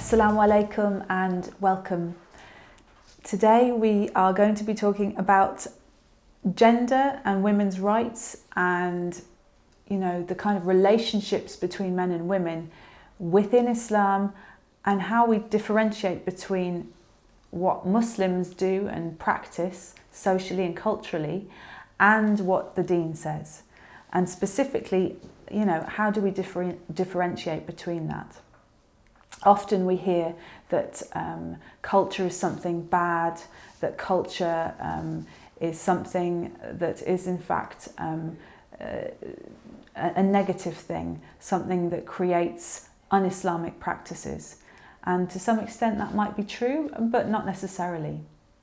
Assalamu alaikum and welcome. Today we are going to be talking about gender and women's rights and the kind of relationships between men and women within Islam and how we differentiate between what Muslims do and practice socially and culturally and what the Deen says. And specifically, how do we differentiate between that? Often we hear that culture is something bad, that culture is something that is in fact a negative thing, something that creates un-Islamic practices. And to some extent that might be true, but not necessarily.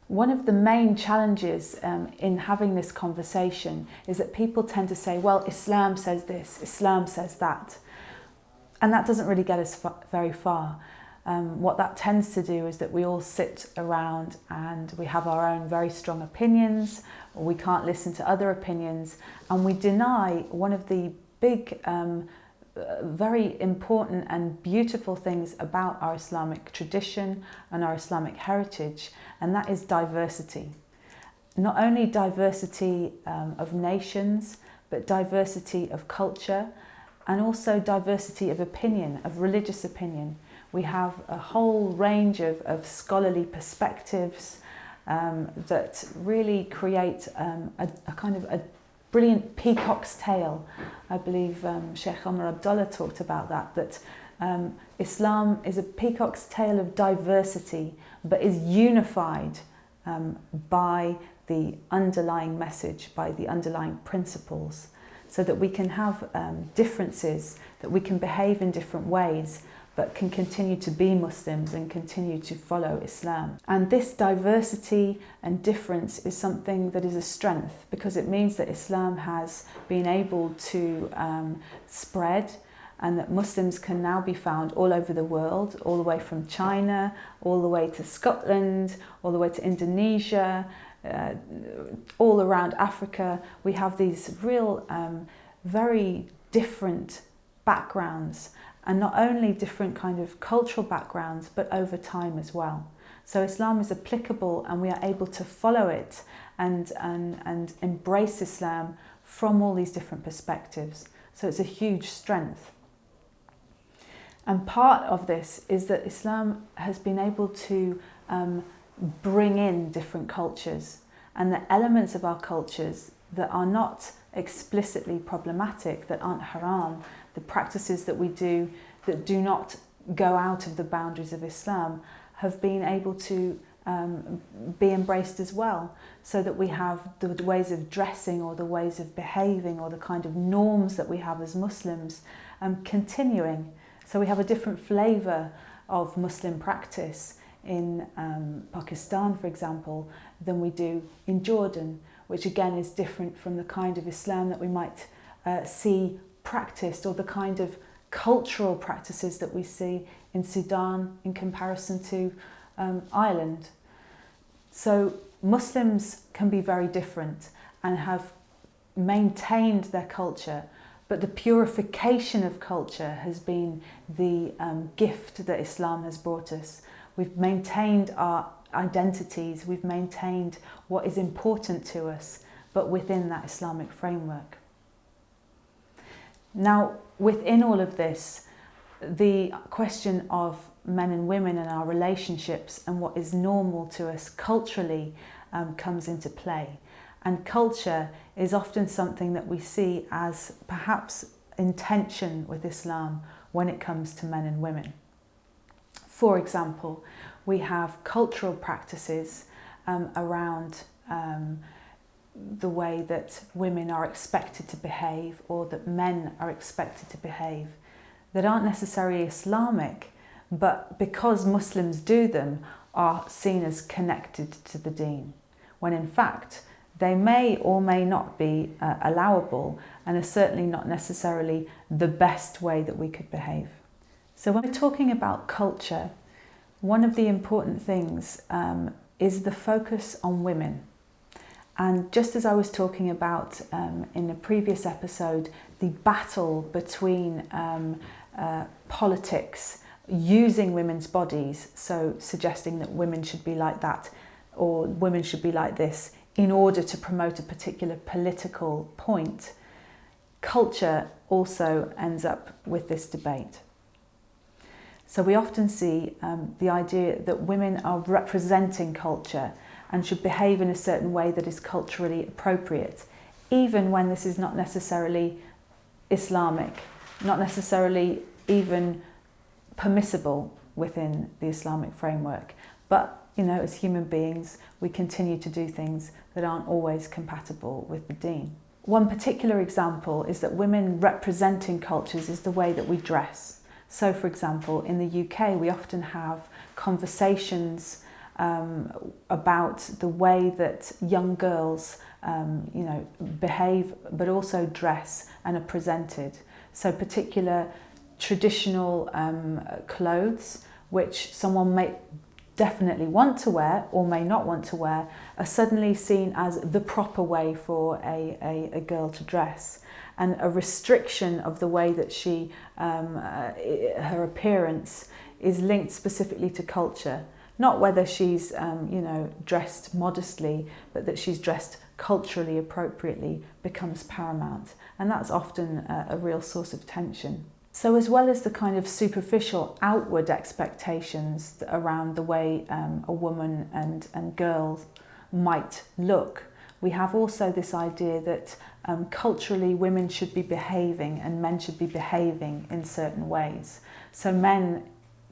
One of the main challenges in having this conversation is that people tend to say, well, Islam says this, Islam says that. And that doesn't really get us very far. What that tends to do is that we all sit around and we have our own very strong opinions, or we can't listen to other opinions, and we deny one of the big, very important and beautiful things about our Islamic tradition and our Islamic heritage, and that is diversity. Not only diversity of nations, but diversity of culture, and also diversity of opinion, of religious opinion. We have a whole range of scholarly perspectives that really create a kind of a brilliant peacock's tail. I believe Sheikh Omar Abdullah talked about that Islam is a peacock's tail of diversity, but is unified by the underlying message, by the underlying principles, so that we can have differences, that we can behave in different ways, but can continue to be Muslims and continue to follow Islam. And this diversity and difference is something that is a strength, because it means that Islam has been able to spread, and that Muslims can now be found all over the world, all the way from China, all the way to Scotland, all the way to Indonesia, all around Africa. We have these real, very different backgrounds, and not only different kind of cultural backgrounds, but over time as well. So Islam is applicable, and we are able to follow it and embrace Islam from all these different perspectives. So it's a huge strength. And part of this is that Islam has been able to bring in different cultures, and the elements of our cultures that are not explicitly problematic, that aren't haram, the practices that we do that do not go out of the boundaries of Islam, have been able to be embraced as well, so that we have the ways of dressing, or the ways of behaving, or the kind of norms that we have as Muslims continuing. So we have a different flavour of Muslim practice in Pakistan, for example, than we do in Jordan, which again is different from the kind of Islam that we might see practiced, or the kind of cultural practices that we see in Sudan in comparison to Ireland. So Muslims can be very different and have maintained their culture, but the purification of culture has been the gift that Islam has brought us. We've maintained our identities, we've maintained what is important to us, but within that Islamic framework. Now, within all of this, the question of men and women and our relationships and what is normal to us culturally comes into play. And culture is often something that we see as perhaps in tension with Islam when it comes to men and women. For example, we have cultural practices around the way that women are expected to behave, or that men are expected to behave, that aren't necessarily Islamic, but because Muslims do them, are seen as connected to the Deen, when in fact they may or may not be allowable, and are certainly not necessarily the best way that we could behave. So when we're talking about culture, one of the important things is the focus on women. And just as I was talking about in the previous episode, the battle between politics using women's bodies, so suggesting that women should be like that or women should be like this in order to promote a particular political point, culture also ends up with this debate. So we often see the idea that women are representing culture and should behave in a certain way that is culturally appropriate, even when this is not necessarily Islamic, not necessarily even permissible within the Islamic framework. But, as human beings, we continue to do things that aren't always compatible with the deen. One particular example is that women representing cultures is the way that we dress. So, for example, in the UK, we often have conversations about the way that young girls, behave, but also dress and are presented. So, particular traditional clothes, which someone may definitely want to wear or may not want to wear, are suddenly seen as the proper way for a girl to dress. And a restriction of the way that she, her appearance is linked specifically to culture. Not whether she's, dressed modestly, but that she's dressed culturally appropriately becomes paramount. And that's often a real source of tension. So as well as the kind of superficial outward expectations around the way a woman and girls might look, we have also this idea that culturally women should be behaving and men should be behaving in certain ways. So men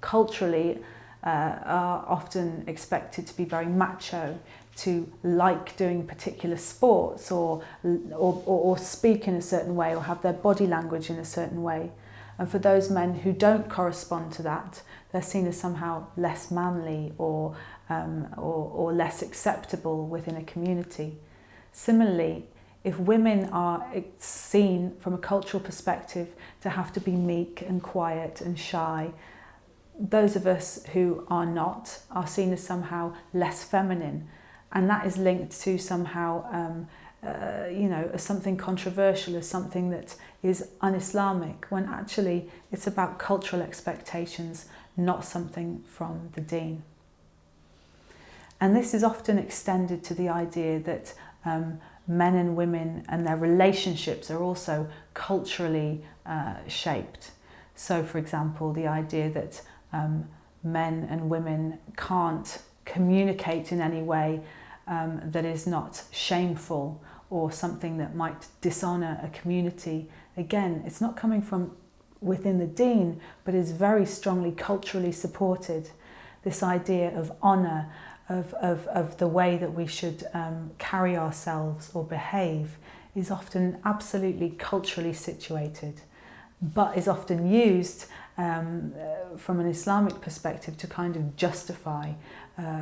culturally are often expected to be very macho, to like doing particular sports or speak in a certain way or have their body language in a certain way. And for those men who don't correspond to that, they're seen as somehow less manly or less acceptable within a community. Similarly, if women are seen from a cultural perspective to have to be meek and quiet and shy, those of us who are not are seen as somehow less feminine, and that is linked to somehow as something controversial, as something that is un-Islamic, when actually it's about cultural expectations, not something from the deen. And this is often extended to the idea that men and women and their relationships are also culturally shaped. So, for example, the idea that men and women can't communicate in any way that is not shameful or something that might dishonour a community. Again, it's not coming from within the deen, but is very strongly culturally supported. This idea of honour, of the way that we should carry ourselves or behave, is often absolutely culturally situated, but is often used from an Islamic perspective to kind of justify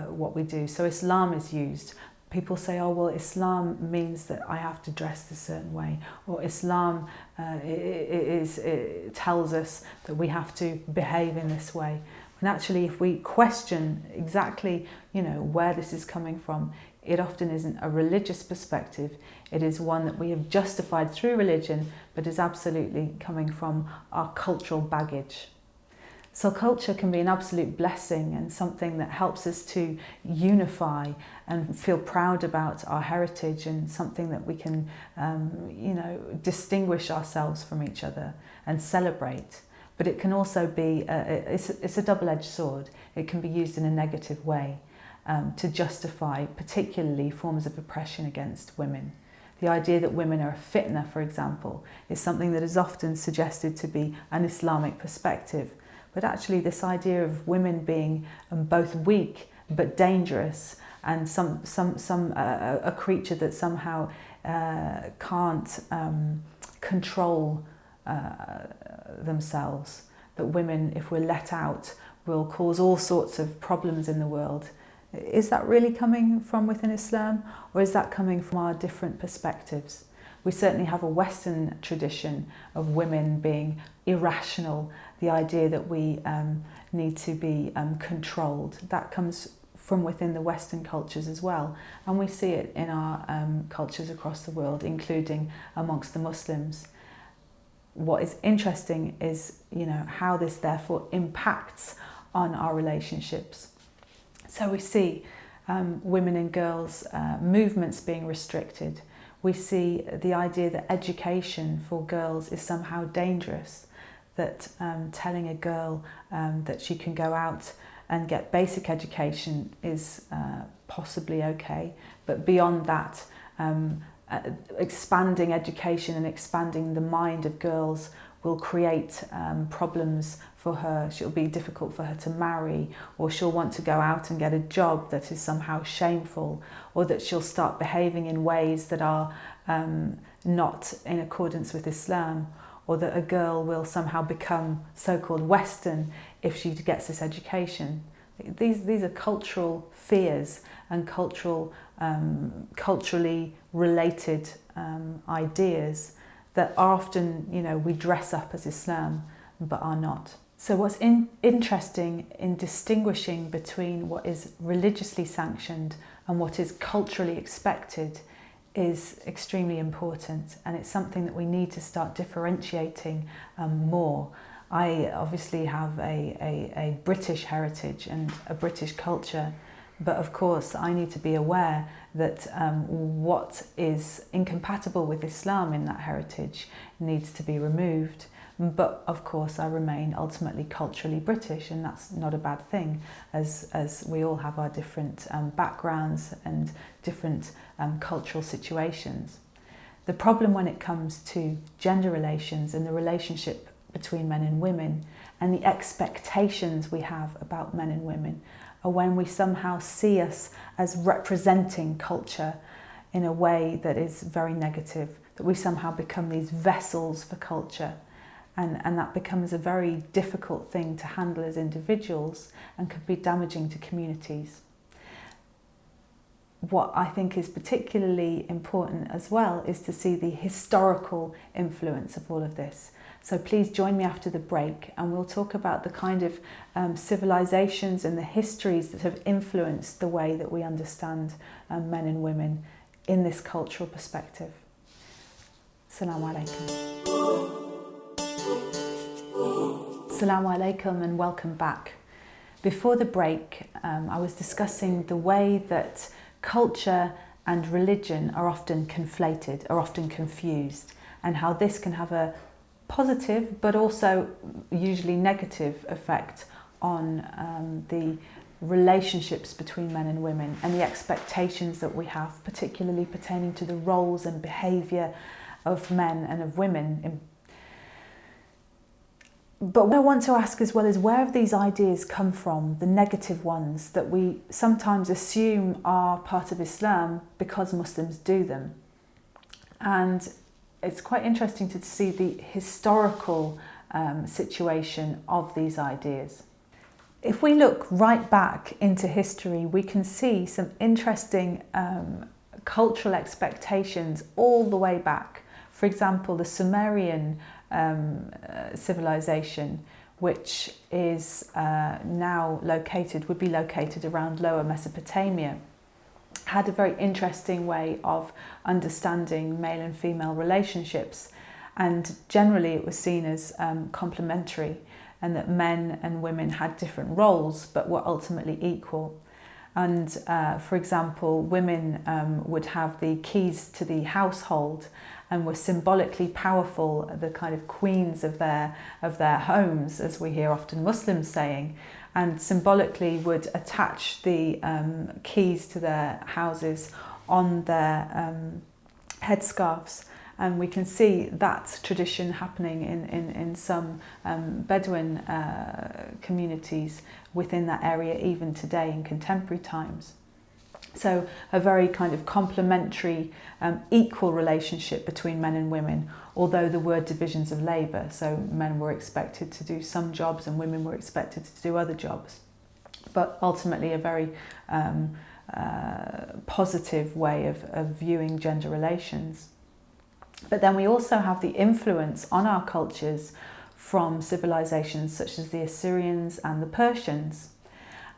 what we do. So Islam is used. People say, oh, well, Islam means that I have to dress a certain way, or Islam it tells us that we have to behave in this way. And actually, if we question exactly, where this is coming from, it often isn't a religious perspective. It is one that we have justified through religion, but is absolutely coming from our cultural baggage. So culture can be an absolute blessing and something that helps us to unify and feel proud about our heritage, and something that we can, distinguish ourselves from each other and celebrate. But it can also be, it's a double-edged sword. It can be used in a negative way to justify particularly forms of oppression against women. The idea that women are a fitna, for example, is something that is often suggested to be an Islamic perspective. But actually this idea of women being both weak but dangerous, and a creature that somehow can't control themselves, that women, if we're let out, will cause all sorts of problems in the world. Is that really coming from within Islam, or is that coming from our different perspectives? We certainly have a Western tradition of women being irrational, the idea that we need to be controlled. That comes from within the Western cultures as well, and we see it in our cultures across the world, including amongst the Muslims. what is interesting is, how this therefore impacts on our relationships. So we see women and girls' movements being restricted. We see the idea that education for girls is somehow dangerous, that telling a girl that she can go out and get basic education is possibly okay, but beyond that, expanding education and expanding the mind of girls will create problems for her. It'll be difficult for her to marry, or she'll want to go out and get a job that is somehow shameful, or that she'll start behaving in ways that are not in accordance with Islam, or that a girl will somehow become so-called Western if she gets this education. These are cultural fears and culturally related ideas that are often, we dress up as Islam, but are not. So what's interesting in distinguishing between what is religiously sanctioned and what is culturally expected is extremely important, and it's something that we need to start differentiating more. I obviously have a British heritage and a British culture, but of course I need to be aware that what is incompatible with Islam in that heritage needs to be removed. But of course I remain ultimately culturally British, and that's not a bad thing, as we all have our different backgrounds and different cultural situations. The problem when it comes to gender relations and the relationship between men and women and the expectations we have about men and women are when we somehow see us as representing culture in a way that is very negative, that we somehow become these vessels for culture. And that becomes a very difficult thing to handle as individuals and could be damaging to communities. What I think is particularly important as well is to see the historical influence of all of this. So please join me after the break and we'll talk about the kind of civilizations and the histories that have influenced the way that we understand men and women in this cultural perspective. Assalamu alaikum. Assalamu alaikum and welcome back. Before the break, I was discussing the way that culture and religion are often conflated, are often confused, and how this can have a positive but also usually negative effect on the relationships between men and women and the expectations that we have, particularly pertaining to the roles and behaviour of men and of women. But what I want to ask as well is, where have these ideas come from, the negative ones that we sometimes assume are part of Islam because Muslims do them? And it's quite interesting to see the historical situation of these ideas. If we look right back into history, we can see some interesting cultural expectations all the way back. For example, the Sumerian civilization, which is now would be located around Lower Mesopotamia, had a very interesting way of understanding male and female relationships, and generally it was seen as complementary, and that men and women had different roles but were ultimately equal. And for example, women would have the keys to the household and were symbolically powerful, the kind of queens of their homes, as we hear often Muslims saying, and symbolically would attach the keys to their houses on their headscarves. And we can see that tradition happening in some Bedouin communities within that area even today in contemporary times. So a very kind of complementary, equal relationship between men and women, although there were divisions of labour. So men were expected to do some jobs and women were expected to do other jobs. But ultimately a very positive way of viewing gender relations. But then we also have the influence on our cultures from civilizations such as the Assyrians and the Persians.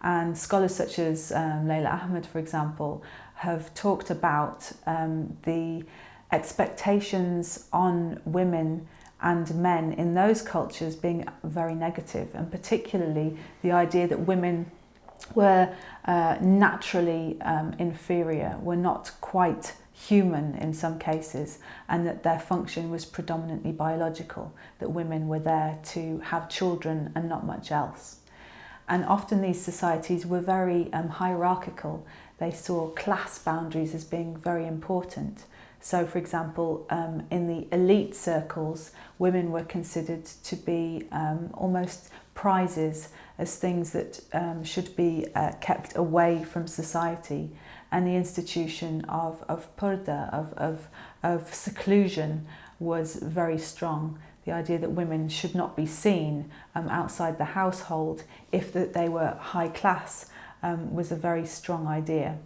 And scholars such as Layla Ahmed, for example, have talked about the expectations on women and men in those cultures being very negative, and particularly the idea that women were naturally inferior, were not quite human in some cases, and that their function was predominantly biological, that women were there to have children and not much else. And often these societies were very hierarchical. They saw class boundaries as being very important. So, for example, in the elite circles, women were considered to be almost prizes, as things that should be kept away from society. And the institution of purda, of seclusion, was very strong. The idea that women should not be seen outside the household if that they were high class was a very strong idea.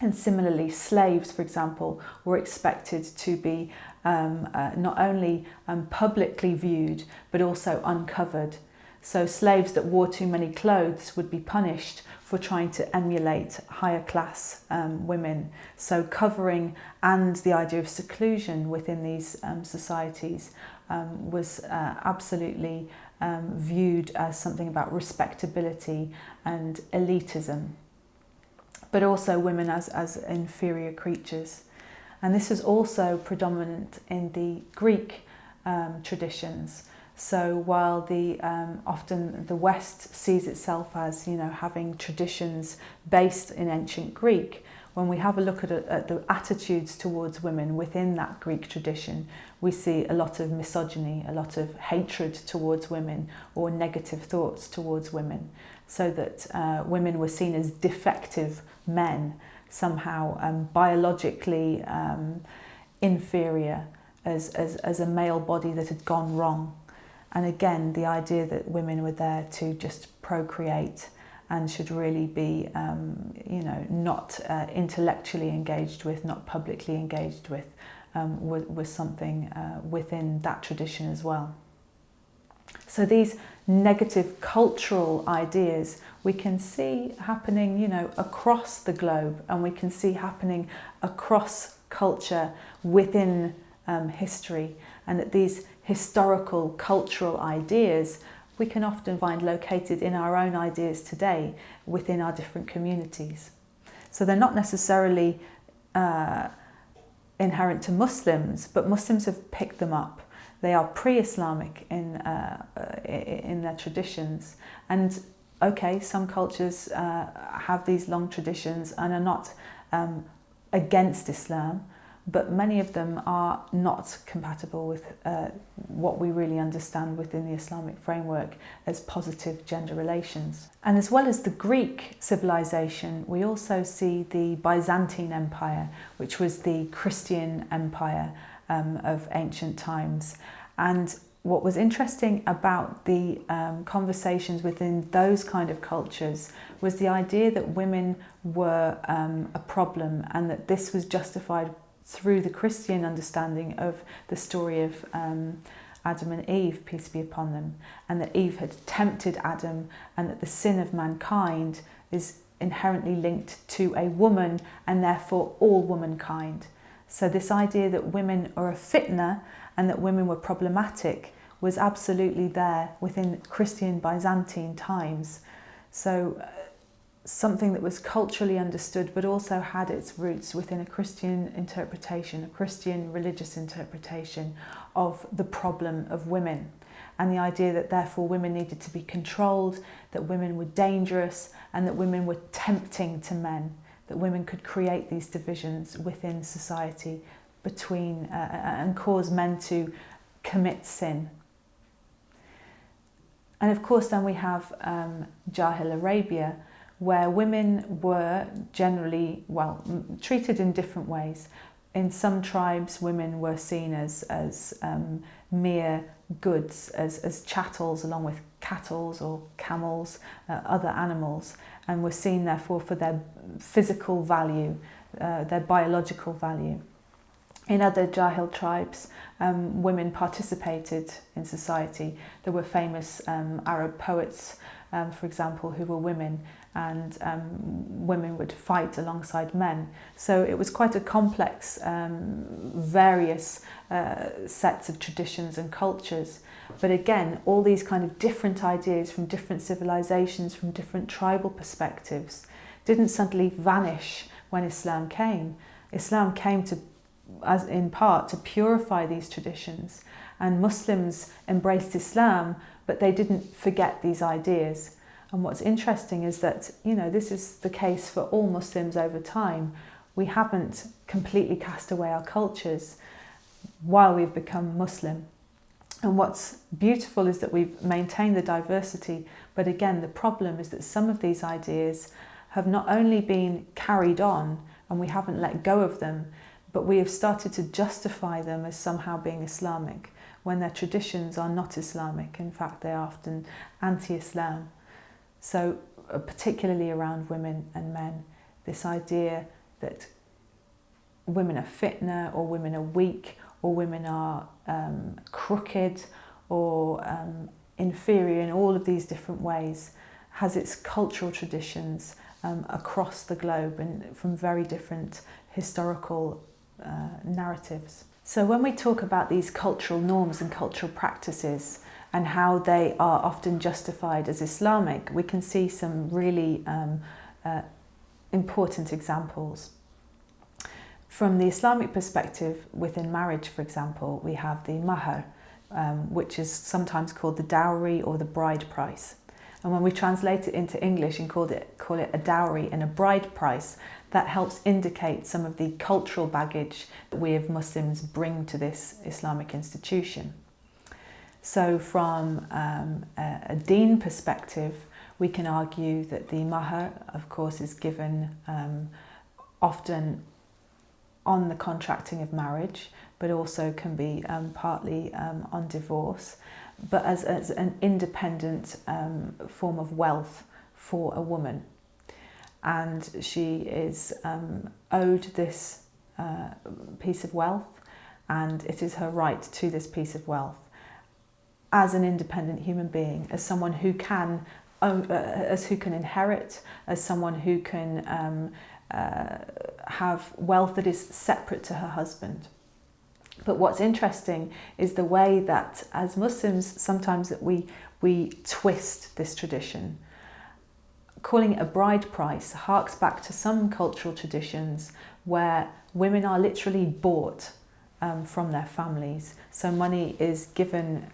And similarly, slaves, for example, were expected to be not only publicly viewed, but also uncovered. So slaves that wore too many clothes would be punished for trying to emulate higher class women. So covering and the idea of seclusion within these societies was absolutely viewed as something about respectability and elitism, but also women as inferior creatures. And this is also predominant in the Greek traditions. So while often the West sees itself as, having traditions based in ancient Greek, when we have a look at the attitudes towards women within that Greek tradition, we see a lot of misogyny, a lot of hatred towards women, or negative thoughts towards women, so that women were seen as defective men, somehow biologically inferior, as a male body that had gone wrong. And again, the idea that women were there to just procreate and should really be, not intellectually engaged with, not publicly engaged with, was something within that tradition as well. So these negative cultural ideas we can see happening, across the globe, and we can see happening across culture within history, and that these historical cultural ideas we can often find located in our own ideas today within our different communities. So they're not necessarily inherent to Muslims, but Muslims have picked them up. They are pre-Islamic in their traditions. And okay, some cultures have these long traditions and are not against Islam, but many of them are not compatible with what we really understand within the Islamic framework as positive gender relations. And as well as the Greek civilization, we also see the Byzantine Empire, which was the Christian empire of ancient times. And what was interesting about the conversations within those kind of cultures was the idea that women were a problem, and that this was justified through the Christian understanding of the story of Adam and Eve, peace be upon them, and that Eve had tempted Adam, and that the sin of mankind is inherently linked to a woman and therefore all womankind. So this idea that women are a fitna and that women were problematic was absolutely there within Christian Byzantine times. So something that was culturally understood but also had its roots within a Christian interpretation, a Christian religious interpretation of the problem of women, and the idea that therefore women needed to be controlled, that women were dangerous, and that women were tempting to men, that women could create these divisions within society between and cause men to commit sin. And of course then we have Jahil Arabia, where women were generally, treated in different ways. In some tribes, women were seen as mere goods, as chattels along with cattle or camels, other animals, and were seen therefore for their physical value, their biological value. In other Jahil tribes, women participated in society. There were famous Arab poets for example, who were women, and women would fight alongside men. So it was quite a complex, various sets of traditions and cultures. But again, all these kind of different ideas from different civilizations, from different tribal perspectives, didn't suddenly vanish when Islam came. Islam came to, as in part, to purify these traditions, and Muslims embraced Islam, but they didn't forget these ideas. And what's interesting is that, you know, this is the case for all Muslims over time. We haven't completely cast away our cultures while we've become Muslim. And what's beautiful is that we've maintained the diversity, but again, the problem is that some of these ideas have not only been carried on and we haven't let go of them, but we have started to justify them as somehow being Islamic, when their traditions are not Islamic. In fact, they are often anti-Islam. So particularly around women and men, this idea that women are fitna, or women are weak, or women are crooked, or inferior in all of these different ways, has its cultural traditions across the globe and from very different historical narratives. So when we talk about these cultural norms and cultural practices and how they are often justified as Islamic, we can see some really important examples. From the Islamic perspective, within marriage, for example, we have the mahar, which is sometimes called the dowry or the bride price. And when we translate it into English and call it a dowry and a bride price, that helps indicate some of the cultural baggage that we as Muslims bring to this Islamic institution. So from a deen perspective, we can argue that the mahar, of course, is given often on the contracting of marriage, but also can be partly on divorce, but as an independent form of wealth for a woman. And she is owed this piece of wealth, and it is her right to this piece of wealth as an independent human being, as someone who can inherit, as someone who can have wealth that is separate to her husband. But what's interesting is the way that as Muslims sometimes that we twist this tradition. Calling it a bride price harks back to some cultural traditions where women are literally bought from their families. So money is given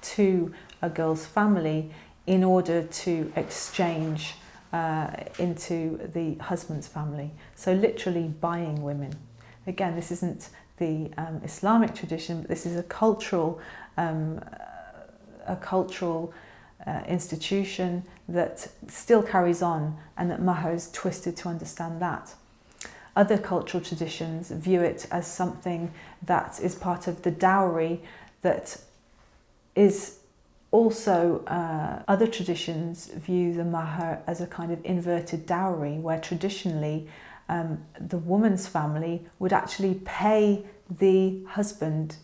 to a girl's family in order to exchange into the husband's family. So literally buying women. Again, this isn't the Islamic tradition, but this is a cultural institution that still carries on, and that mahar is twisted to understand that. Other cultural traditions view it as something that is part of the dowry, that is also, other traditions view the mahar as a kind of inverted dowry, where traditionally the woman's family would actually pay the husband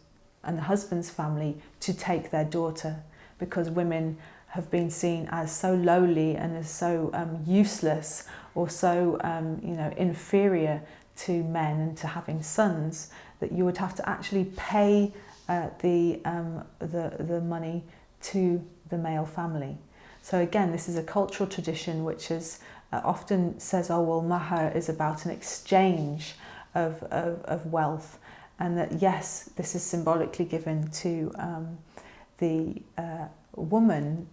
and the husband's family to take their daughter, because women have been seen as so lowly and as so useless, or so inferior to men and to having sons, that you would have to actually pay the money to the male family. So again, this is a cultural tradition which is often says, oh well, mahar is about an exchange of wealth, and that yes, this is symbolically given to the woman,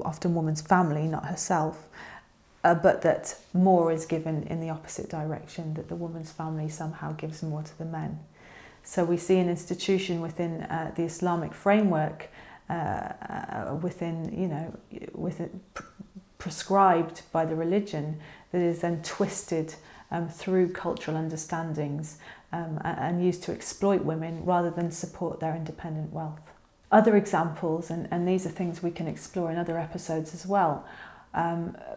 often woman's family, not herself, but that more is given in the opposite direction, that the woman's family somehow gives more to the men. So we see an institution within the Islamic framework, prescribed by the religion, that is then twisted through cultural understandings and used to exploit women rather than support their independent wealth. Other examples, and these are things we can explore in other episodes as well,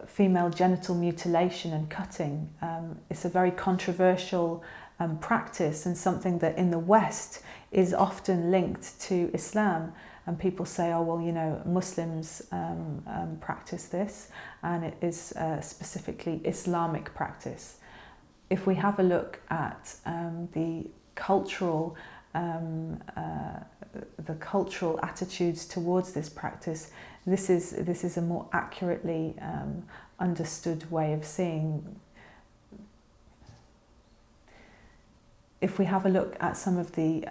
female genital mutilation and cutting. It's a very controversial practice, and something that in the West is often linked to Islam, and people say, oh, well, you know, Muslims practice this, and it is specifically Islamic practice. If we have a look at the cultural attitudes towards this practice, this is a more accurately understood way of seeing. If we have a look at some of the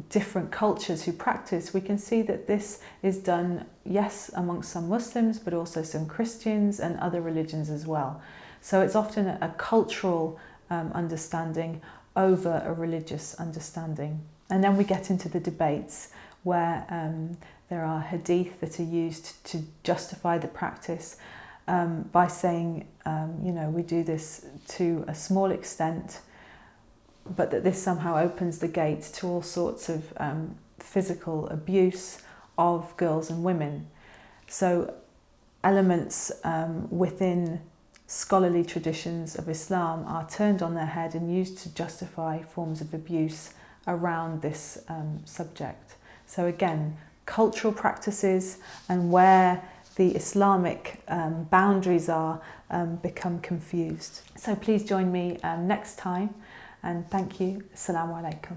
different cultures who practice, we can see that this is done, yes, amongst some Muslims, but also some Christians and other religions as well. So it's often a cultural understanding over a religious understanding. And then we get into the debates where there are hadith that are used to justify the practice by saying, you know, we do this to a small extent, but that this somehow opens the gate to all sorts of physical abuse of girls and women. So elements within scholarly traditions of Islam are turned on their head and used to justify forms of abuse around this subject. So again, cultural practices and where the Islamic boundaries are become confused. So please join me next time, and thank you. Assalamu alaikum.